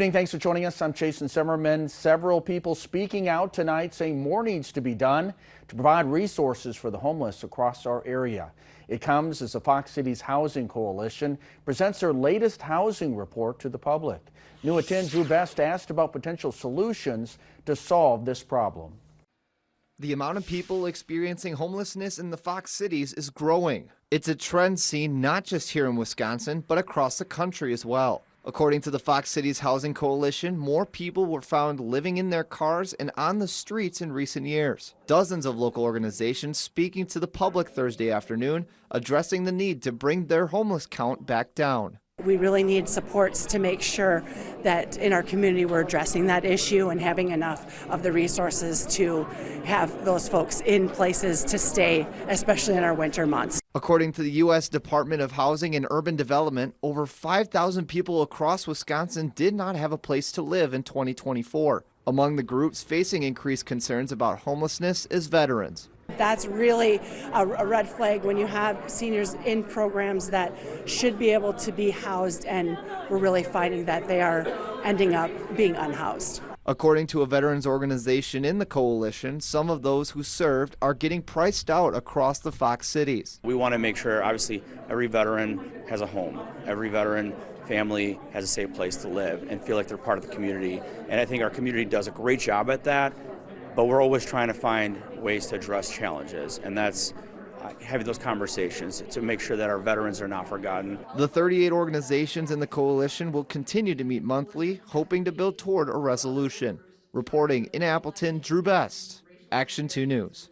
Thanks for joining us. I'm Jason Zimmerman. Several people speaking out tonight saying more needs to be done to provide resources for the homeless across our area. It comes as the Fox Cities Housing Coalition presents their latest housing report to the public. New at 10, Drew Best asked about potential solutions to solve this problem. The amount of people experiencing homelessness in the Fox Cities is growing. It's a trend seen not just here in Wisconsin, but across the country as well. According to the Fox Cities Housing Coalition, more people were found living in their cars and on the streets in recent years. Dozens of local organizations speaking to the public Thursday afternoon, addressing the need to bring their homeless count back down. We really need supports to make sure that in our community we're addressing that issue and having enough of the resources to have those folks in places to stay, especially in our winter months. According to the U.S. Department of Housing and Urban Development, over 5,000 people across Wisconsin did not have a place to live in 2024. Among the groups facing increased concerns about homelessness is veterans. That's really a red flag when you have seniors in programs that should be able to be housed, and we're really finding that they are ending up being unhoused. According to a veterans organization in the coalition, some of those who served are getting priced out across the Fox Cities. We want to make sure, obviously, every veteran has a home. Every veteran family has a safe place to live and feel like they're part of the community. And I think our community does a great job at that, but we're always trying to find ways to address challenges, and that's having those conversations to make sure that our veterans are not forgotten. The 38 organizations in the coalition will continue to meet monthly, hoping to build toward a resolution. Reporting in Appleton, Drew Best, Action 2 News.